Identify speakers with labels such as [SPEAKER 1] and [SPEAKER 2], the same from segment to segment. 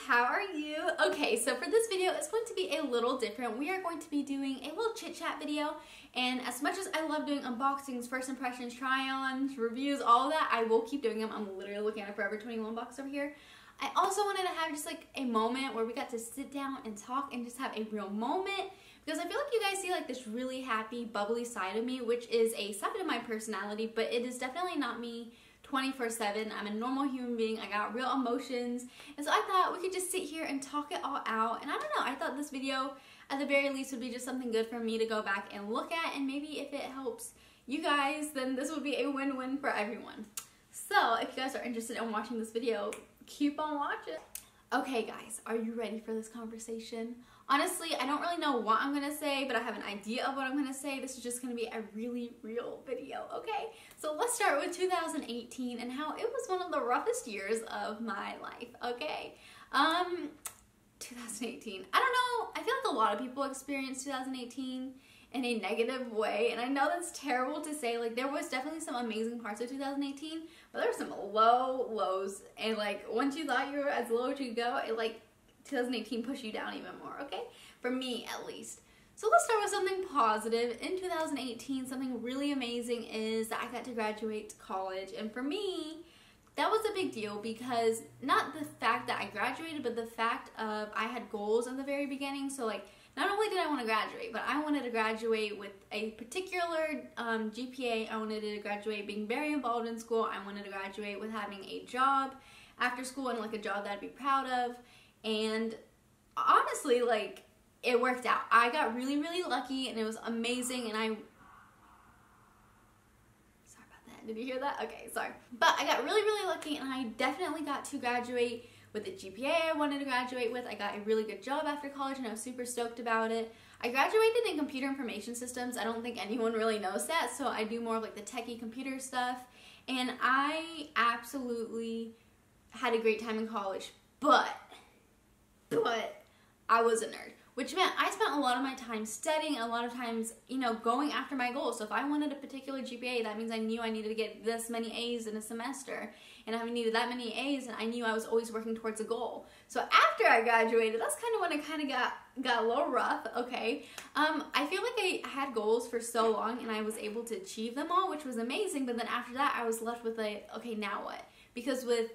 [SPEAKER 1] how are you? Okay, so for this video, it's going to be a little different. We are going to be doing a little chit chat video, and as much as I love doing unboxings, first impressions, try-ons, reviews, all of that, I will keep doing them. I'm literally looking at a Forever 21 box over here. I also wanted to have just like a moment where we got to sit down and talk and just have a real moment, because I feel like you guys see like this really happy, bubbly side of me, which is a side of my personality, but it is definitely not me 24/7. I'm a normal human being. I got real emotions, and so I thought we could just sit here and talk it all out. And I don't know, I thought this video at the very least would be just something good for me to go back and look at, and maybe if it helps you guys, then this would be a win-win for everyone. So if you guys are interested in watching this video, keep on watching. Okay guys, are you ready for this conversation? Honestly, I don't really know what I'm gonna say, but I have an idea of what I'm gonna say. This is just gonna be a really real video, okay? So let's start with 2018 and how it was one of the roughest years of my life, okay? 2018, I don't know, I feel like a lot of people experienced 2018 in a negative way, and I know that's terrible to say. Like, there was definitely some amazing parts of 2018, but there were some lows, and like once you thought you were as low as you could go, it like 2018 pushed you down even more, okay? For me, at least. So let's start with something positive. In 2018, something really amazing is that I got to graduate to college, and for me, that was a big deal, because not the fact that I graduated, but the fact of I had goals in the very beginning. So like, not only did I want to graduate, but I wanted to graduate with a particular GPA. I wanted to graduate being very involved in school. I wanted to graduate with having a job after school, and like a job that I'd be proud of. And honestly, like, it worked out. I got really, really lucky, and it was amazing, and sorry about that. Did you hear that? Okay, sorry. But I got really, really lucky, and I definitely got to graduate with the GPA I wanted to graduate with. I got a really good job after college, and I was super stoked about it. I graduated in computer information systems. I don't think anyone really knows that, so I do more of like the techie computer stuff, and I absolutely had a great time in college, but I was a nerd, which meant I spent a lot of my time studying, a lot of times, you know, going after my goals. So if I wanted a particular GPA, that means I knew I needed to get this many A's in a semester, and I needed that many A's, and I knew I was always working towards a goal. So after I graduated, that's kind of when it kind of got a little rough, okay? I feel like I had goals for so long, and I was able to achieve them all, which was amazing, but then after that, I was left with like, okay, now what? Because with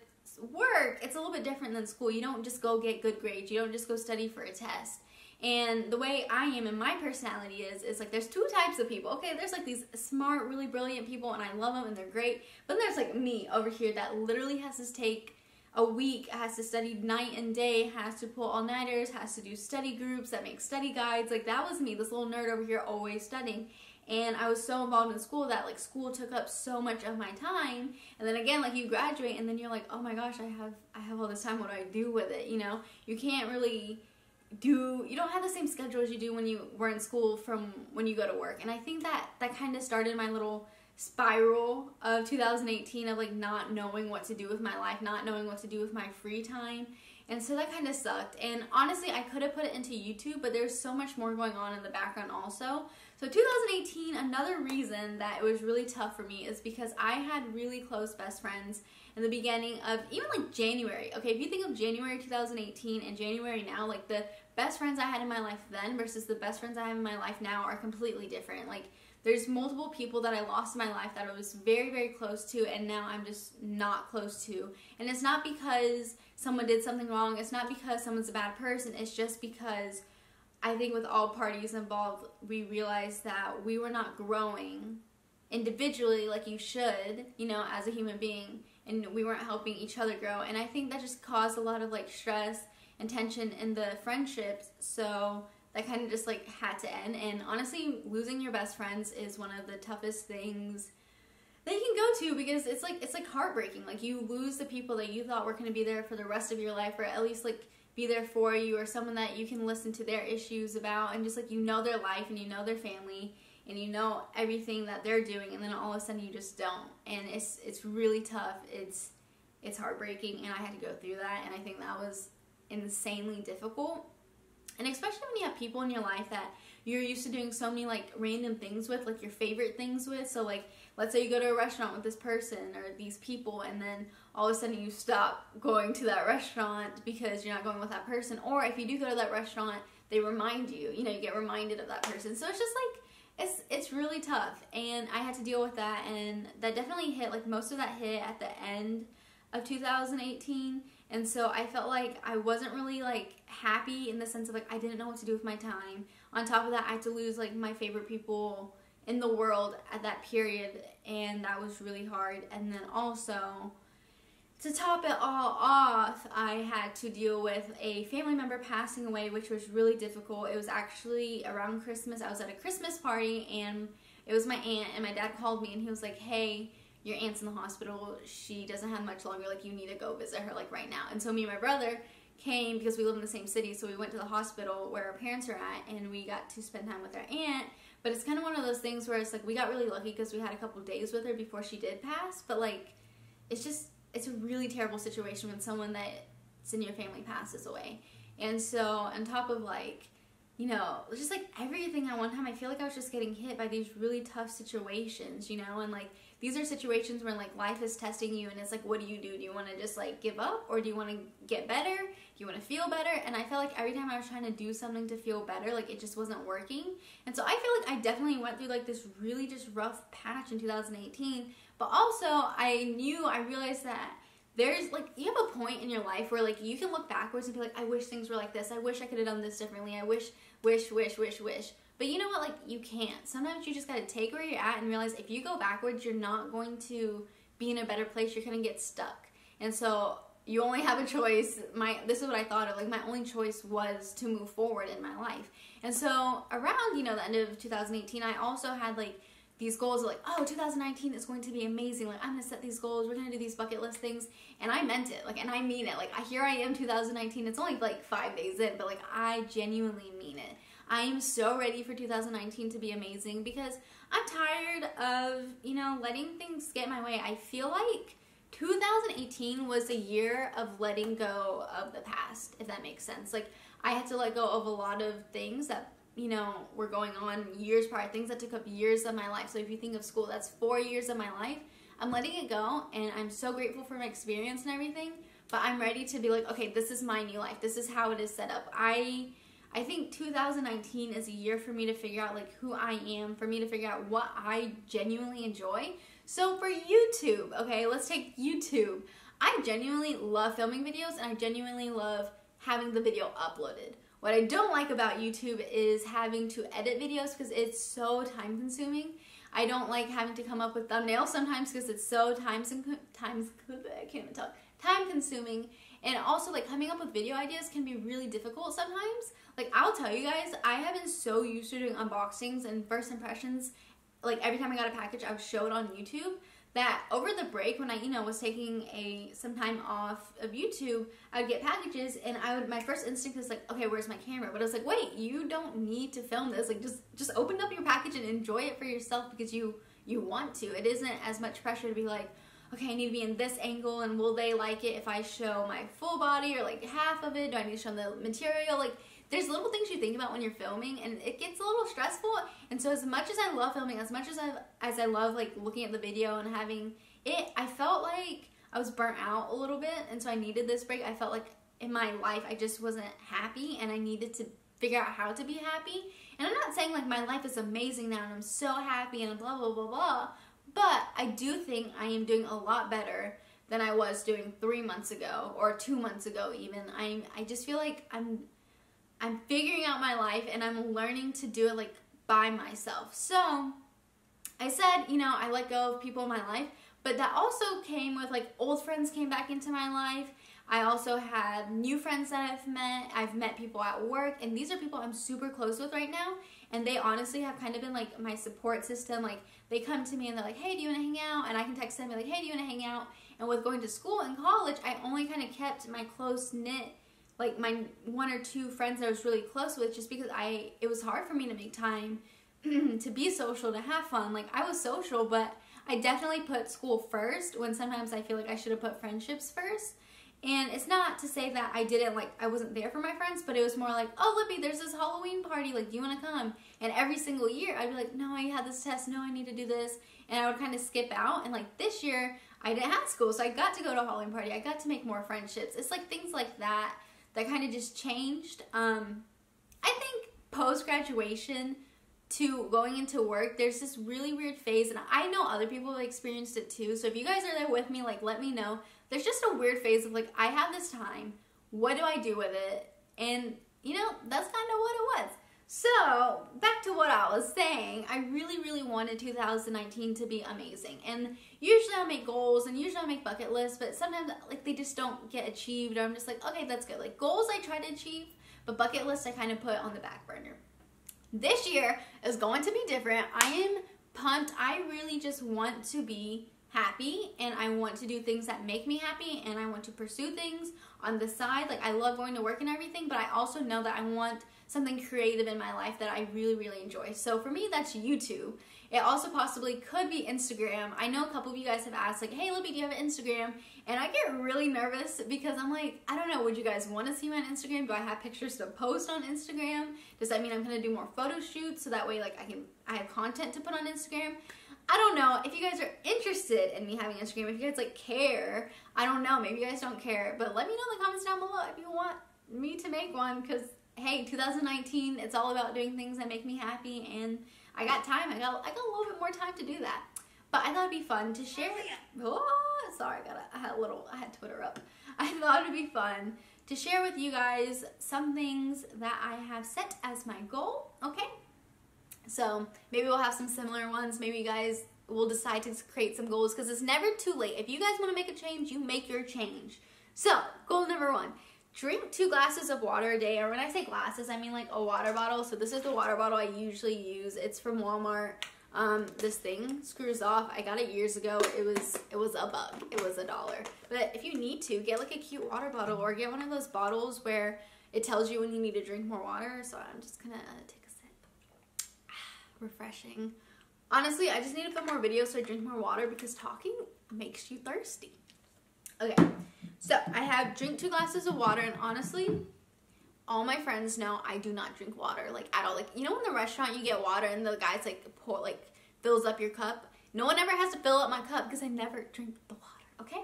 [SPEAKER 1] work, it's a little bit different than school. You don't just go get good grades. You don't just go study for a test. And the way I am and my personality is like, there's two types of people. Okay, there's like these smart, really brilliant people, and I love them and they're great. But then there's like me over here that literally has to take a week, has to study night and day, has to pull all-nighters, has to do study groups that make study guides. Like, that was me, this little nerd over here always studying. And I was so involved in school that like school took up so much of my time. And then again, like, you graduate and then you're like, oh my gosh, I have all this time, what do I do with it? You know, you can't really you don't have the same schedule as you do when you were in school from when you go to work. And I think that kind of started my little spiral of 2018 of like not knowing what to do with my life, not knowing what to do with my free time. And so that kind of sucked. And honestly, I could have put it into YouTube, but there's so much more going on in the background also. So 2018, another reason that it was really tough for me is because I had really close best friends in the beginning of even like January. Okay, if you think of January 2018 and January now, like the best friends I had in my life then versus the best friends I have in my life now are completely different. Like, there's multiple people that I lost in my life that I was very, very close to, and now I'm just not close to. And it's not because someone did something wrong. It's not because someone's a bad person. It's just because I think with all parties involved, we realized that we were not growing individually like you should, you know, as a human being, and we weren't helping each other grow. And I think that just caused a lot of like stress and tension in the friendships. So that kind of just like had to end. And honestly, losing your best friends is one of the toughest things that you can go to, because it's like heartbreaking. Like, you lose the people that you thought were going to be there for the rest of your life, or at least like be there for you, or someone that you can listen to their issues about, and just like, you know, their life and you know their family and you know everything that they're doing, and then all of a sudden you just don't. And it's really tough. It's heartbreaking, and I had to go through that, and I think that was insanely difficult. And especially when you have people in your life that you're used to doing so many like random things with, like your favorite things with. So like, let's say you go to a restaurant with this person or these people, and then all of a sudden you stop going to that restaurant because you're not going with that person. Or if you do go to that restaurant, they remind you, you know, you get reminded of that person. So it's just like, it's really tough, and I had to deal with that, and that definitely hit, like most of that hit at the end of 2018. And so I felt like I wasn't really like happy in the sense of like I didn't know what to do with my time. On top of that, I had to lose like my favorite people in the world at that period, and that was really hard. And then also, to top it all off, I had to deal with a family member passing away, which was really difficult. It was actually around Christmas. I was at a Christmas party, and it was my aunt, and my dad called me, and he was like, hey, your aunt's in the hospital. She doesn't have much longer. Like, you need to go visit her, like, right now. And so me and my brother came because we live in the same city, so we went to the hospital where our parents are at, and we got to spend time with our aunt. But it's kind of one of those things where it's like we got really lucky because we had a couple days with her before she did pass. But, like, it's a really terrible situation when someone that's in your family passes away. And so on top of, like, you know, just like everything at one time, I feel like I was just getting hit by these really tough situations, you know, and like these are situations where like life is testing you, and it's like, what do? Do you want to just like give up, or do you want to get better? Do you want to feel better? And I felt like every time I was trying to do something to feel better, like it just wasn't working. And so I feel like I definitely went through like this really just rough patch in 2018, but also I realized that there's like, you have a point in your life where like you can look backwards and be like, I wish things were like this. I wish I could have done this differently. I wish. But you know what? Like, you can't. Sometimes you just got to take where you're at and realize if you go backwards, you're not going to be in a better place. You're going to get stuck. And so you only have a choice. This is what I thought of. Like, my only choice was to move forward in my life. And so around, you know, the end of 2018, I also had like these goals of like, oh, 2019 is going to be amazing. Like, I'm going to set these goals. We're going to do these bucket list things. And I meant it. Like, and I mean it. Like, here I am, 2019. It's only like 5 days in, but like, I genuinely mean it. I am so ready for 2019 to be amazing because I'm tired of, you know, letting things get in my way. I feel like 2018 was a year of letting go of the past, if that makes sense. Like, I had to let go of a lot of things that, you know, were going on years prior, things that took up years of my life. So if you think of school, that's 4 years of my life. I'm letting it go, and I'm so grateful for my experience and everything, but I'm ready to be like, okay, this is my new life. This is how it is set up. I think 2019 is a year for me to figure out like who I am, for me to figure out what I genuinely enjoy. So for YouTube, okay, let's take YouTube. I genuinely love filming videos, and I genuinely love having the video uploaded. What I don't like about YouTube is having to edit videos because it's so time consuming. I don't like having to come up with thumbnails sometimes because it's so time consuming. And also, like, coming up with video ideas can be really difficult sometimes. Like, I'll tell you guys, I have been so used to doing unboxings and first impressions. Like, every time I got a package, I would show it on YouTube. That over the break, when I, you know, was taking some time off of YouTube, I would get packages, and my first instinct was like, okay, where's my camera? But I was like, wait, you don't need to film this. Like, just open up your package and enjoy it for yourself because you want to. It isn't as much pressure to be like, okay, I need to be in this angle, and will they like it if I show my full body or like half of it? Do I need to show the material? Like, there's little things you think about when you're filming, and it gets a little stressful. And so as much as I love filming, as much as I love like looking at the video and having it, I felt like I was burnt out a little bit, and so I needed this break. I felt like in my life I just wasn't happy, and I needed to figure out how to be happy. And I'm not saying like my life is amazing now and I'm so happy and blah blah blah blah, but I do think I am doing a lot better than I was doing 3 months ago or 2 months ago even. I just feel like I'm figuring out my life, and I'm learning to do it like by myself. So I said, you know, I let go of people in my life, but that also came with like old friends came back into my life. I also had new friends that I've met people at work, and these are people I'm super close with right now, and they honestly have kind of been like my support system. Like, they come to me and they're like, hey, do you want to hang out? And I can text them and be like, hey, do you want to hang out? And with going to school and college, I only kind of kept my close-knit, like my 1 or 2 friends that I was really close with, just because it was hard for me to make time to be social, to have fun. Like, I was social, but I definitely put school first when sometimes I feel like I should have put friendships first. And it's not to say that I didn't, like, I wasn't there for my friends, but it was more like, oh, Libby, there's this Halloween party, like, do you want to come? And every single year, I'd be like, no, I had this test, no, I need to do this. And I would kind of skip out. And, like, this year, I didn't have school, so I got to go to a Halloween party. I got to make more friendships. It's, like, things like that that kind of just changed. I think post-graduation to going into work, there's this really weird phase, and I know other people have experienced it too, so if you guys are there with me, like, let me know. There's just a weird phase of, like, I have this time, what do I do with it? And, you know, that's kind of what it was. So, back to what I was saying, I really, really wanted 2019 to be amazing, and usually I make goals, and usually I make bucket lists, but sometimes, like, they just don't get achieved, or I'm just like, okay, that's good. Like, goals I try to achieve, but bucket lists I kind of put on the back burner. This year is going to be different. I am pumped. I really just want to be happy, and I want to do things that make me happy, and I want to pursue things on the side. Like, I love going to work and everything, but I also know that I want something creative in my life that I really, really enjoy. So for me, that's YouTube. It also possibly could be Instagram. I know a couple of you guys have asked, like, hey, Libby, do you have an Instagram? And I get really nervous because I'm like, I don't know, would you guys want to see my Instagram? Do I have pictures to post on Instagram? Does that mean I'm going to do more photo shoots so that way, like, I have content to put on Instagram? I don't know. If you guys are interested in me having Instagram, if you guys, like, care, I don't know, maybe you guys don't care, but let me know in the comments down below if you want me to make one, because, hey, 2019, it's all about doing things that make me happy, and I got time. I got a little bit more time to do that. But I thought it'd be fun to share. Oh, sorry, I had Twitter up. I thought it'd be fun to share with you guys some things that I have set as my goal, okay? So maybe we'll have some similar ones. Maybe you guys will decide to create some goals, because it's never too late. If you guys want to make a change, you make your change. So, goal number 1. Drink 2 glasses of water a day, or when I say glasses, I mean like a water bottle. So this is the water bottle I usually use. It's from Walmart. This thing screws off. I got it years ago. It was a bug. It was $1. But if you need to, get like a cute water bottle, or get one of those bottles where it tells you when you need to drink more water. So I'm just gonna take a sip. Refreshing. Honestly, I just need to film more videos so I drink more water, because talking makes you thirsty. Okay. So, I have drink 2 glasses of water, and honestly, all my friends know I do not drink water, like, at all. Like, you know in the restaurant you get water and the guy's like, fills up your cup? No one ever has to fill up my cup, because I never drink the water, okay?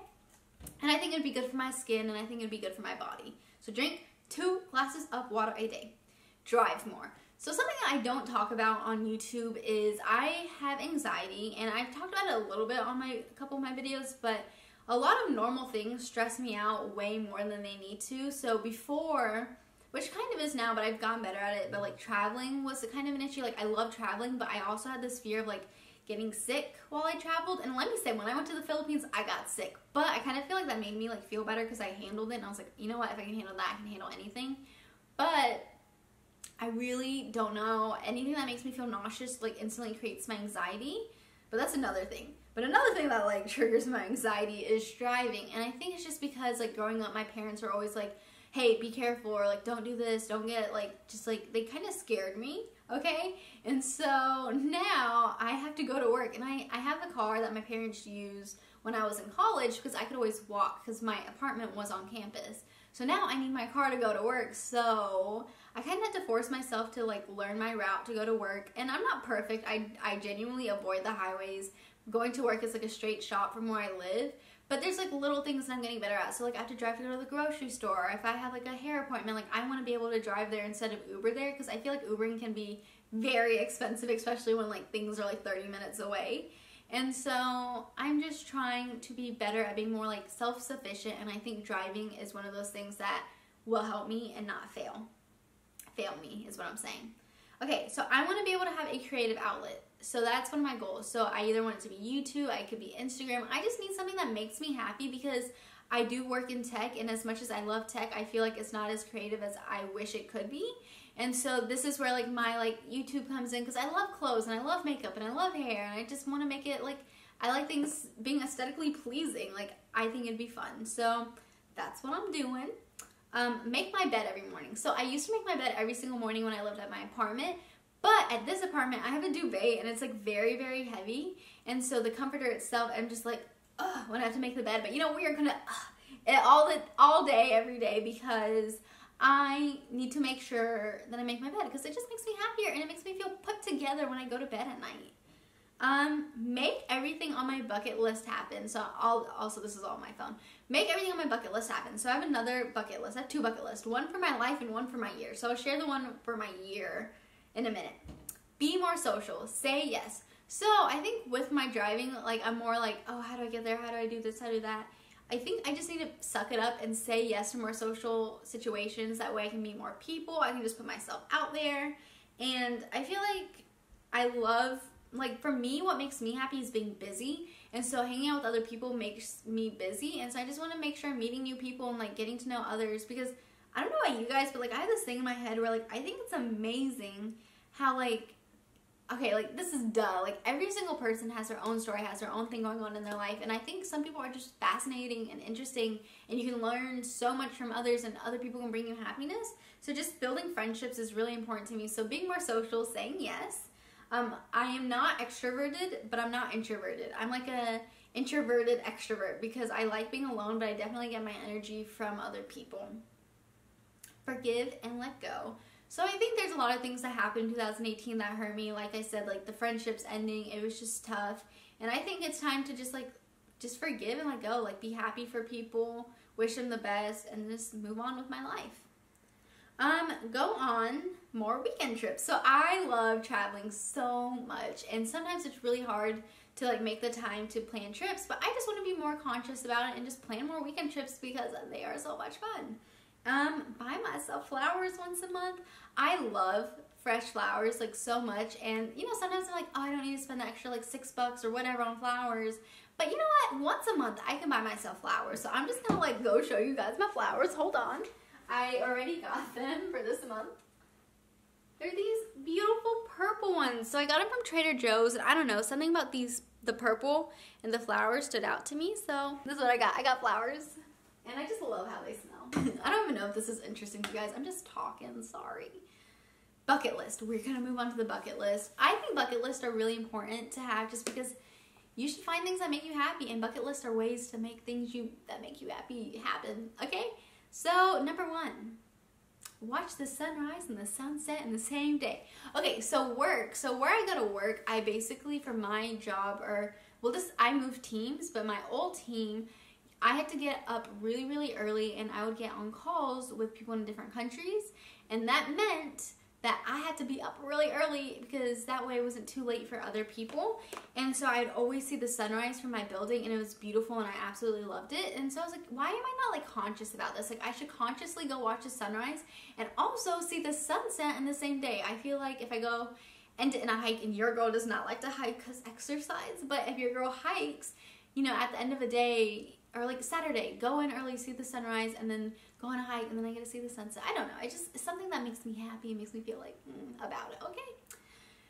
[SPEAKER 1] And I think it'd be good for my skin, and I think it'd be good for my body. So, drink 2 glasses of water a day. Drive more. So, something I don't talk about on YouTube is I have anxiety, and I've talked about it a little bit on a couple of my videos, but a lot of normal things stress me out way more than they need to. So before, which kind of is now, but I've gotten better at it, but like traveling was kind of an issue. Like, I love traveling, but I also had this fear of like getting sick while I traveled. And let me say, when I went to the Philippines, I got sick, but I kind of feel like that made me like feel better because I handled it, and I was like, you know what, if I can handle that, I can handle anything. But I really don't know. Anything that makes me feel nauseous like instantly creates my anxiety, but that's another thing. But another thing that like triggers my anxiety is driving. And I think it's just because like growing up, my parents were always like, hey, be careful, or like don't do this, don't get like, just like, they kind of scared me, okay? And so now I have to go to work, and I have the car that my parents used when I was in college, because I could always walk because my apartment was on campus. So now I need my car to go to work. So I kind of had to force myself to like learn my route to go to work. And I'm not perfect. I genuinely avoid the highways. Going to work is like a straight shot from where I live, but there's like little things that I'm getting better at. So like I have to drive to go to the grocery store. If I have like a hair appointment, like I want to be able to drive there instead of Uber there, because I feel like Ubering can be very expensive, especially when like things are like 30 minutes away. And so I'm just trying to be better at being more like self-sufficient, and I think driving is one of those things that will help me and not fail me is what I'm saying. Okay, so I want to be able to have a creative outlet. So that's one of my goals. So I either want it to be YouTube, I could be Instagram. I just need something that makes me happy, because I do work in tech, and as much as I love tech, I feel like it's not as creative as I wish it could be. And so this is where like my like YouTube comes in, because I love clothes and I love makeup and I love hair, and I just want to make it like, I like things being aesthetically pleasing. Like, I think it'd be fun. So that's what I'm doing. Make my bed every morning. So I used to make my bed every single morning when I lived at my apartment, but at this apartment I have a duvet, and it's like very, very heavy, and so the comforter itself, I'm just like, ugh, when I have to make the bed. But you know, we are gonna all day, every day, because I need to make sure that I make my bed, because it just makes me happier and it makes me feel put together when I go to bed at night. Make everything on my bucket list happen. So also, this is all on my phone. Make everything on my bucket list happen. So I have another bucket list. I have two bucket lists, one for my life and one for my year. So I'll share the one for my year in a minute. Be more social. Say yes. So I think with my driving, like, I'm more like, oh, how do I get there? How do I do this? How do that? I think I just need to suck it up and say yes to more social situations. That way I can meet more people. I can just put myself out there. And I feel like I love, like, for me, what makes me happy is being busy. And so hanging out with other people makes me busy. And so I just want to make sure I'm meeting new people and, like, getting to know others. Because I don't know about you guys, but, like, I have this thing in my head where, like, I think it's amazing how, like, okay, like, this is duh. Like, every single person has their own story, has their own thing going on in their life. And I think some people are just fascinating and interesting, and you can learn so much from others, and other people can bring you happiness. So just building friendships is really important to me. So being more social, saying yes. I am not extroverted, but I'm not introverted. I'm like a introverted extrovert because I like being alone, but I definitely get my energy from other people. Forgive and let go. So I think there's a lot of things that happened in 2018 that hurt me. Like I said, like the friendships ending, it was just tough. And I think it's time to just forgive and let go. Like, be happy for people, wish them the best, and just move on with my life. Go on more weekend trips. So I love traveling so much, and sometimes it's really hard to, like, make the time to plan trips, but I just want to be more conscious about it and just plan more weekend trips because they are so much fun. Buy myself flowers once a month. I love fresh flowers, like, so much, and, you know, sometimes I'm like, oh, I don't need to spend the extra, like, $6 or whatever on flowers, but you know what, once a month I can buy myself flowers. So I'm just gonna, like, go show you guys my flowers. Hold on. I already got them for this month. They're these beautiful purple ones. So I got them from Trader Joe's, and I don't know, something about the purple and the flowers stood out to me. So this is what I got. I got flowers, and I just love how they smell. I don't even know if this is interesting to you guys. I'm just talking, sorry. Bucket list. We're gonna move on to the bucket list. I think bucket lists are really important to have just because you should find things that make you happy, and bucket lists are ways to make things that make you happy happen, okay? So, number 1, watch the sunrise and the sunset in the same day. Okay, so work. So where I go to work, I basically, for my job, I moved teams, but my old team, I had to get up really, really early, and I would get on calls with people in different countries, and that meant that I had to be up really early because that way it wasn't too late for other people. And so I'd always see the sunrise from my building, and it was beautiful, and I absolutely loved it. And so I was like, why am I not, like, conscious about this? Like, I should consciously go watch the sunrise and also see the sunset in the same day. I feel like if I go and I hike, and your girl does not like to hike because exercise, but if your girl hikes, you know, at the end of the day, or like Saturday, go in early, see the sunrise, and then go on a hike, and then I get to see the sunset. I don't know. It's something that makes me happy. It makes me feel like about it. Okay.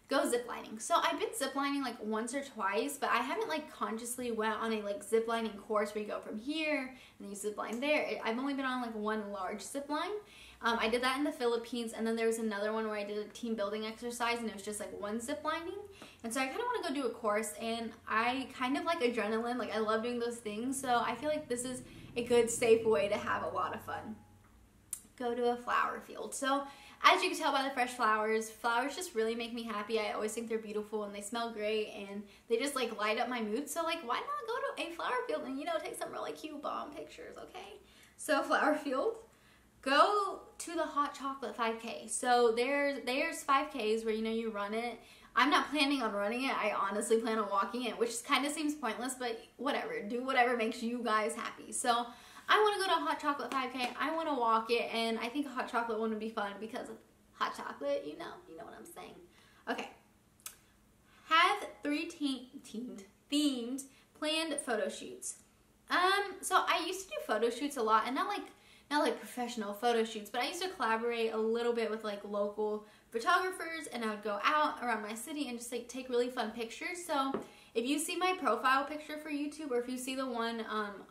[SPEAKER 1] Go ziplining. So I've been ziplining like once or twice, but I haven't, like, consciously went on a, like, ziplining course where you go from here and then you zipline there. I've only been on, like, one large zipline. I did that in the Philippines, and then there was another one where I did a team building exercise, and it was just, like, one ziplining. And so I kind of want to go do a course, and I kind of like adrenaline. Like, I love doing those things, so I feel like this is a good, safe way to have a lot of fun. Go to a flower field. So as you can tell by the fresh flowers just really make me happy. I always think they're beautiful, and they smell great, and they just, like, light up my mood. So, like, why not go to a flower field and, you know, take some really cute bomb pictures, okay? So flower field. Go to the Hot Chocolate 5K. So there's 5Ks where, you know, you run it. I'm not planning on running it. I honestly plan on walking it, which kind of seems pointless, but whatever. Do whatever makes you guys happy. So I want to go to a Hot Chocolate 5K. I want to walk it, and I think a hot chocolate one would be fun because of hot chocolate, you know what I'm saying. Okay. Have 3 themed planned photo shoots. So I used to do photo shoots a lot, and not like professional photo shoots, but I used to collaborate a little bit with, like, local photographers, and I would go out around my city and just, like, take really fun pictures. So if you see my profile picture for YouTube, or if you see the one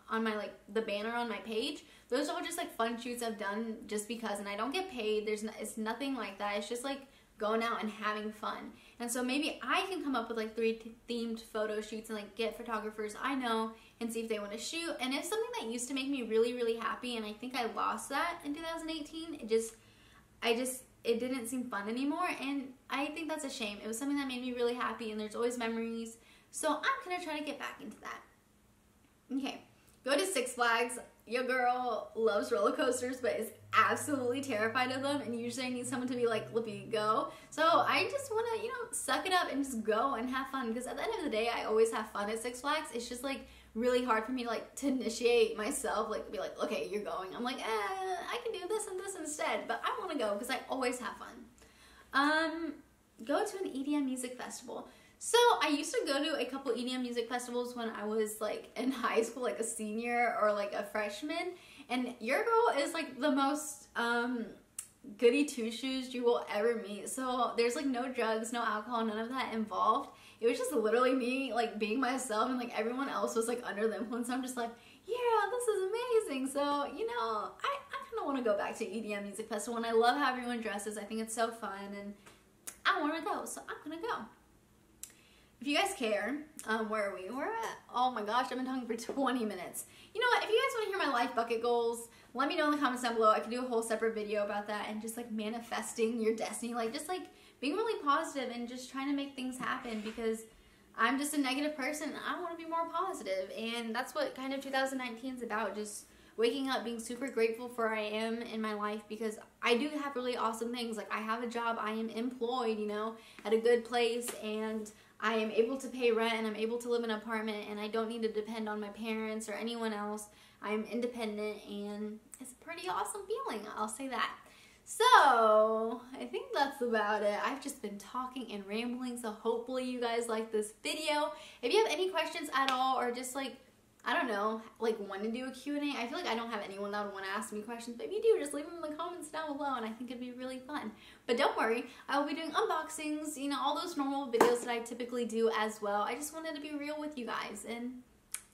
[SPEAKER 1] on my, like, the banner on my page, those are all just, like, fun shoots I've done just because, and I don't get paid. It's nothing like that. It's just, like, going out and having fun. And so maybe I can come up with like 3 themed photo shoots and like get photographers I know and see if they want to shoot. And if something that used to make me really, really happy, and I think I lost that in 2018, it didn't seem fun anymore, and I think that's a shame. It was something that made me really happy, and there's always memories. So I'm gonna try to get back into that. Okay, go to Six Flags. Your girl loves roller coasters, but is absolutely terrified of them, and usually I need someone to be like, Lippy, go. So I just want to, suck it up and just go and have fun, because at the end of the day, I always have fun at Six Flags. It's just like really hard for me to initiate myself, like be like, okay, you're going. I'm like, I can do this and this instead, but I want to go because I always have fun. Go to an EDM music festival. So I used to go to a couple EDM music festivals when I was like in high school, like a senior or like a freshman, and your girl is like the most goody two-shoes you will ever meet. So there's like no drugs, no alcohol, none of that involved. It was just literally me like being myself, and like everyone else was like under the influence. I'm just like, yeah, this is amazing. So, I kind of want to go back to EDM music festival, and I love how everyone dresses. I think it's so fun, and I want to go, so I'm gonna go. If you guys care, where are we? We're at, oh my gosh, I've been talking for 20 minutes. You know what, if you guys want to hear my life bucket goals, let me know in the comments down below. I could do a whole separate video about that, and just like manifesting your destiny, like just like being really positive and just trying to make things happen, because I'm just a negative person. I want to be more positive, and that's what kind of 2019 is about, just waking up, being super grateful for where I am in my life, because I do have really awesome things. Like I have a job, I am employed, at a good place, and I am able to pay rent, and I'm able to live in an apartment, and I don't need to depend on my parents or anyone else. I'm independent, and it's a pretty awesome feeling, I'll say that. So, I think that's about it. I've just been talking and rambling, so hopefully you guys like this video. If you have any questions at all, or just like, I don't know, like want to do a Q&A, I feel like I don't have anyone that would want to ask me questions, but if you do, just leave them in the comments down below, and I think it'd be really fun. But don't worry, I will be doing unboxings, all those normal videos that I typically do as well. I just wanted to be real with you guys, and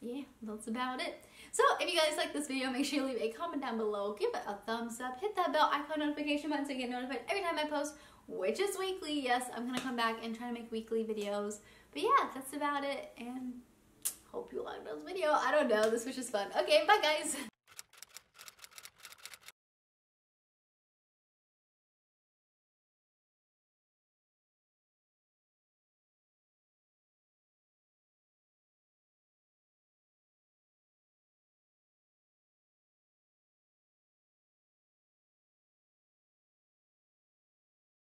[SPEAKER 1] yeah, that's about it. So if you guys like this video, make sure you leave a comment down below, give it a thumbs up, hit that bell icon notification button so you get notified every time I post, which is weekly. Yes, I'm going to come back and try to make weekly videos. But yeah, that's about it, and hope you liked this video. I don't know, this was just fun. Okay, bye guys!